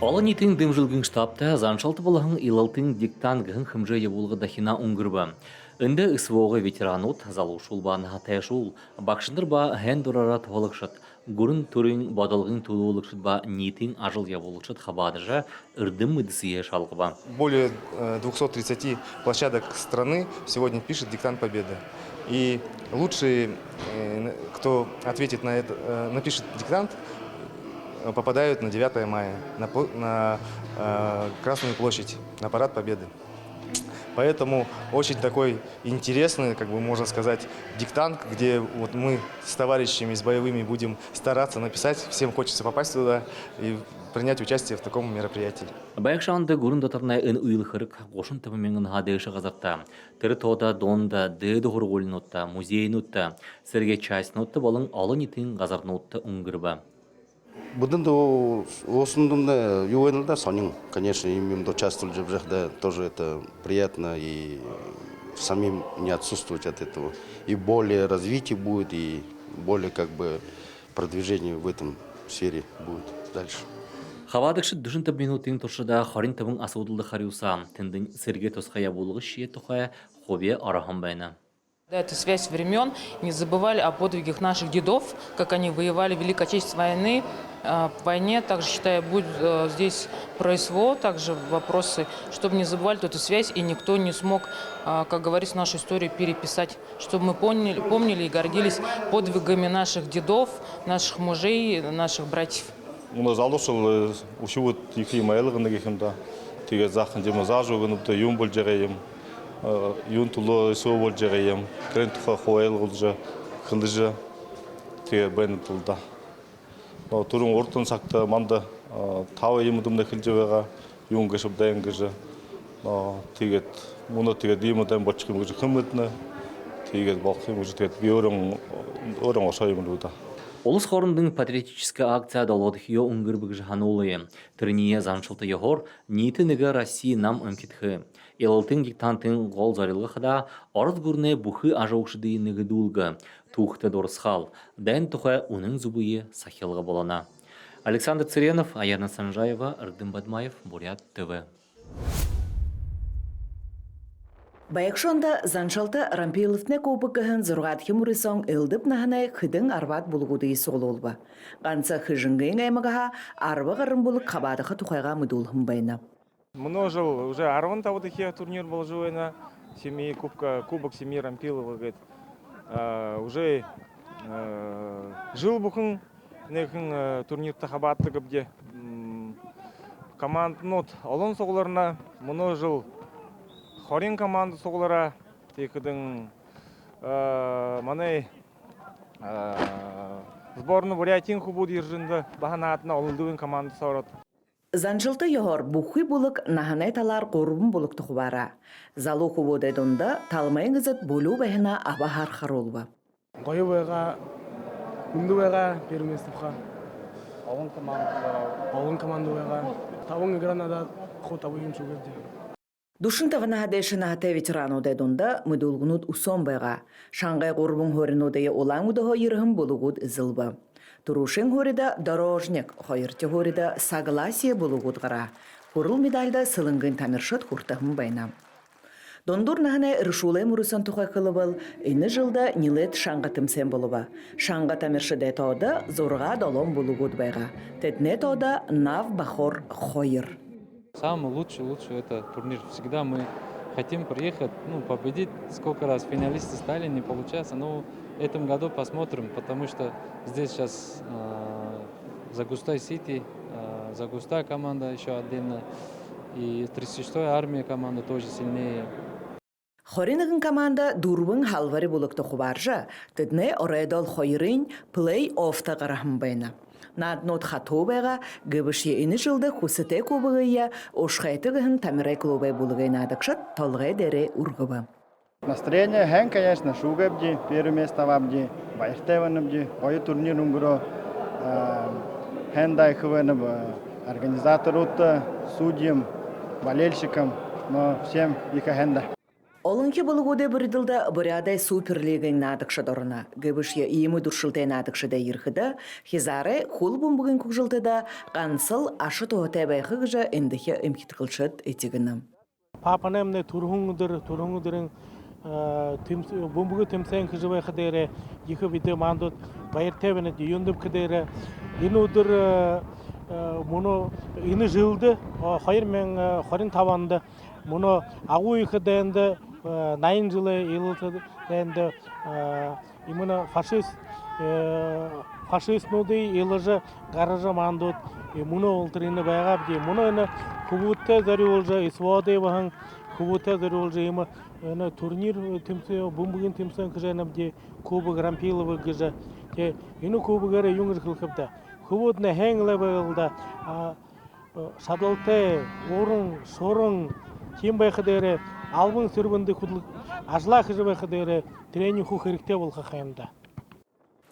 Олонитин дымжилгин штабта заншалты болахын илалтын диктан гын хымжы ебулғы дахина унгырба. Үнді ысвоғы ветеранут залушулбан хатайшул. Бақшындыр ба хэн дұрара тоғылықшыт. Гурын түрін бадалғын тулуылықшыт ба нитин ажыл ебулықшыт хабадыжа ырдым мыдысые шалғыба. Более 230 площадок страны сегодня пишет диктант победы. И лучшие, кто ответит на это, напишет диктант, попадают на 9 мая, на Красную площадь, на парад Победы. Поэтому очень такой интересный, как бы можно сказать, диктант, где вот мы с товарищами, с боевыми будем стараться написать. Всем хочется попасть туда и принять участие в таком мероприятии. Байкшанды гурын датарнай ын уйлхырык гошын табымен хадышы газарта. Территория донда дэды хургулнутта, музейнутта, серге частнутта болын алынитин газарнутта унгырба. Будем до основном ювенилда сонин, конечно, им участвовать в да, тоже это приятно и самим не отсутствовать от этого. И более развитие будет, и более как бы продвижение в этом сфере будет дальше. Хавадыкшы дүшін таб минутын тұршыда харин табын асудылды хариуса, тіндін серге тосқая болығы шие тұқая хобе арахан байна. Да, это связь времен. Не забывали о подвигах наших дедов, как они воевали в Великой Отечественной войны, в войне. Также, считаю, будет здесь про СВО, также вопросы, чтобы не забывали эту связь, и никто не смог, как говорится, нашу историю переписать, чтобы мы помнили и гордились подвигами наших дедов, наших мужей, наших братьев. У нас залушил учебу тихий маэлганы гехимда, тиге захын дема зажугыныбда юм бол жарайым. Юн туло соо бол жарайым. Крен туха хоэл голжа хылжа тиге бен тулда. Но турун ортон сакта манда тава юмдумда хилжевага юн гешып дайын гежа. Но тиге муна тиге димадан бочкым гежа хымытна. Тиге балхым гежа тиге биорон ошайымлуда. Олыс хорындың патриотический акция долодхио унгырбык жаханулы. Трения заншылты егор, ниты нега России нам ымкитхы. Елалтын диктантын гол зарылғы хада, арыз гурне бухы ажаушыды нега дулга. Тухты дорсхал. Дән тухай уның зубые сахилға болана. Александр Цыренов, Аяна Санжаева, Ырдым Бадмаев, Бурят ТВ. Байкшонда заншалты Рампиловтне кубыкыхын зұрғат химурисоң ылдып наханай хыдың арбат булгуды сололба. Ганца хыжынгын аймагаха арба ғырым булы қабадықы тухайға мұдулхым байна. Много жил, уже арван-то вот такие турнир был живой на семьи, кубок семьи Рампилова, говорит. Уже жил бухын, некін турнир-то хабатты где команд нот, алон соғыларына много жил. Хорин команды соғылара, текідің маны сборны Бурятин хубуд ержінді бағана атына олылдығын команды сауырат. Заншылты егор бұқы бұлық наханай талар қорбын бұлық тұқыбара. Залу хубуды донда талмайын ғызыт болу бәхіна абахар харолба. Қойы байға, үнді байға, перместіпқа. Ауын команды байға. Тавын гранада қот абыйын шугерді. Душын тавына хадешіна хата ветерану дайдонда мұдулғынуд усон байға. Шаңғай қорбын хоринудайы олаң ұды хойырығын болуғуд зылба. Турушын хорида дорожник, хойырты хорида согласие болуғуд ғара. Хорыл медальда сылыңғын тамиршыт хуртахын байна. Дондур нахана рышулай мұрысан тұқай қылыбыл, іні жылда нилет шаңға тымсен болуба. Шаңға тамиршыдай тауда зорға долон болуғуд байға. Тетне тауда нав бахор хойыр. Самый лучший это турнир. Всегда мы хотим приехать, победить. Сколько раз финалисты стали, не получается. Но в этом году посмотрим, потому что здесь сейчас Загустай Сити, Загустай команда еще отдельно. И 36-я армия команда тоже сильнее. Хоринығын команда дурбың халвари бұлықты құбаржа, тедне орайдал хойырын плей-оффта қарахым байна. Наднот хатубайға гыбыши іні жылды құсыте кубығыя ошқайтығын тамирай клубай бұлығай надықшат толғай дәрі ұрғыбы. Настроение хэн, конечно, шугабди, первое место вабди, байхтеванабди, ой турнир унгро, хэн дайхыванаб, организатору, судьям, болельщикам, но всем их хэнда. Олынки болугуде бұрыдылда Бурядай суперлигаң надықшы дорына. Гөбіше иемі дұршылтай надықшы да ерхіді, хизары хул бұмбығын күкжылтыда қансыл ашы тоғытай байқы ғыжа әндіхе үмкеткілшіт етігіні. Папанемне турхуңдырың бумбугу темсен кыжыбай хадере екі видео мандот байыртебене юндып кадере инудыр мұны ины жылды хайыр мен харин таванды мұны агу ихаденде 9 жылы илылды денде именно фашист нуды илыжы гаража мандот мұны олтырыны байгап де мұны кубутте зари олжа исводы вахан кубутте зари олжа има турнир темсе бумбугин темсен кыжанам де кубок рампиловы кыжа те ину кубогары юнгыр кылкыпта кубутне хеңле байгылда шадалте орын сорын ким байхадере албын сүрбінді күдлік ажла кыжы байхадере тренинг хухерикте бол хахайында.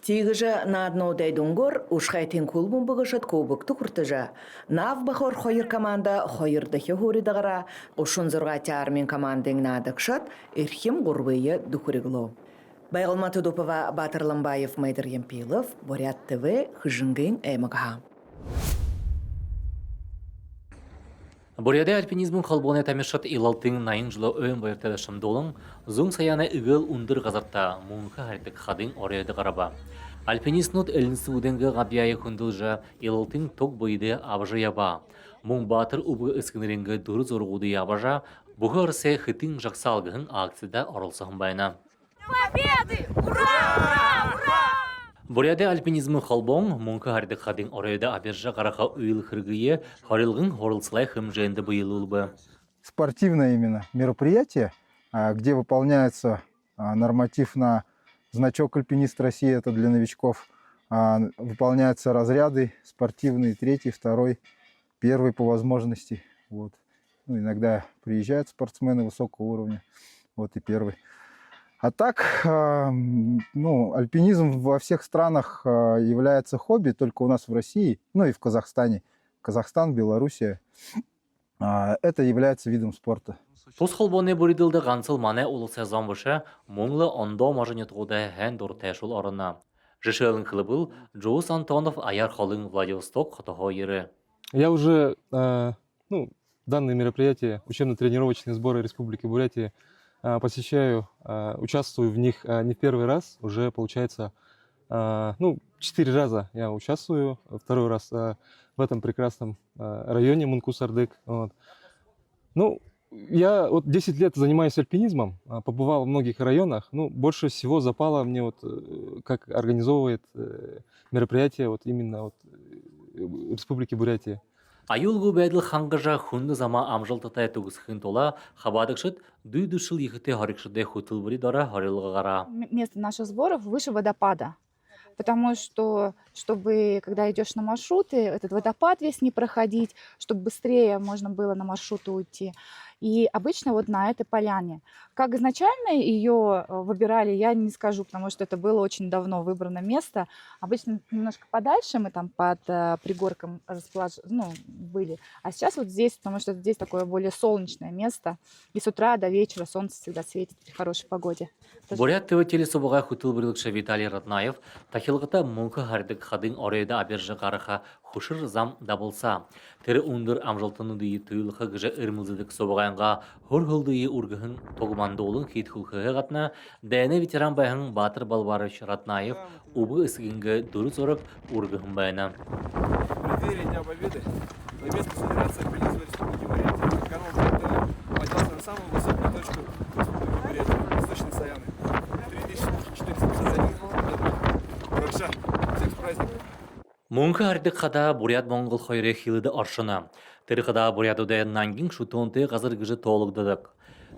Тигыжа на одно дайдунгор ушхайтин кулбун быгышат кубыкту куртыжа. Нав бахор хойыр команда хойырдахи хуридагара ушун зурга тярмин командың надыкшат эрхим гурбые духуригло. Байгылма Тудупова, Батыр Ламбаев, Майдар Ямпилов, Бурят ТВ, Хыжынгын Эмагха. Буряде альпинизмын қалбуына тәмешат илалтың найын жылы өйін байыртады шымдолың, зұң саяны үгіл ұндыр ғазарта мұңқы әрдік қадың орайды қараба. Альпинист нұт әлінсі өденгі ғабияйы хүнділ жа илалтың тоқ бойды абыжы яба. Мұң батыр ұбы үскінерінгі дұры зорғуды ябажа, бұғы ұрсы хытың жақсалғығын акцияда орылсығын байына. Победы! Ура! Ура! Буряде альпинизмын қалбоң, мұңқы әрдік қадың орайды абержа қараға үйіл қырғые хорылғын хорылсылай хымжайынды бұйылылбы. Спортивное именно мероприятие, где выполняется норматив на значок «Альпинист России», это для новичков. Выполняются разряды спортивные, 3-й, 2-й, 1-й по возможности. Вот. Ну, иногда приезжают спортсмены высокого уровня, вот и 1-й. А так, ну, альпинизм во всех странах является хобби, только у нас в России, ну и в Казахстане. Казахстан, Белоруссия. Это является видом спорта. Тус холбоны буридылды ғансыл мане улы сезон выше, мұңлы ондо мажынет ғуды хэн дұр тәшул орына. Жишелін қылыбыл Джоус Антонов аяр холын Владивосток қытығы ері. Я уже, данное мероприятие, учебно-тренировочные сборы Республики Бурятия, посещаю, участвую в них не в первый раз, уже получается, 4 раза я участвую, 2-й раз в этом прекрасном районе Мункус-Ардык. Вот. Ну, я вот 10 лет занимаюсь альпинизмом, побывал в многих районах, больше всего запало мне вот, как организовывает мероприятие вот именно вот Республики Бурятия. Айылғы бәділ қаңғыжа хүнді зама амжылтытай түгіз хын тола, хабадықшыт дүйдішіл ехіте харикшыдай хутыл бұри дара харилға ғара. Место наших сборов выше водопада, потому что, чтобы, когда идешь на маршруты, этот водопад весь не проходить, чтобы быстрее можно было на маршруты уйти. И обычно вот на этой поляне. Как изначально ее выбирали, я не скажу, потому что это было очень давно выбрано место. Обычно немножко подальше мы там под пригорком были. А сейчас вот здесь, потому что здесь такое более солнечное место. И с утра до вечера солнце всегда светит при хорошей погоде. Бурят ТВ телесобаға хутыл бірілікші Виталий Ратнаев тахилғыта мұңқы хардық қадың орайда абержі қарыға хушыр зам дабылса. Тері ұндыр амжалтыны дейі түйіліқі ғыжы үрмілзідік собағайынға хөр-хылдыйы үргіхін тоғыманды олың кейт хулқығы ғатна дәйіне ветеран байхың Батыр Балбарыш Ратнаев ұбы үсігінгі дұры зорып үргіхін байына. В преддверии Дня Победы Немецкая Федерация альпинизма Республики Бурятия Карл поднялся на самую высокую точку Республики Бурятия, Восточной Саяны. 3451 метров. Хорошо. Всех с праздником. Мұңқы әрдік қада Бурят Моңғол хойре хилыды аршына. Тірі қада Буриятуды нангин шутонты қазір гіжі толығдыдық.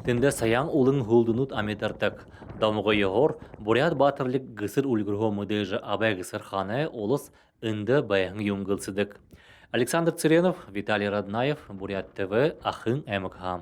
Тінде саян олың хулдынут амедардық. Дамуға егор Бурят батырлық гісір үлгіргі мүдежі абай гісір ханы олыс үнді байың юңгылсыдық. Александр Циренов, Виталий Раднаев, Бурят ТВ, Ахын МКХ.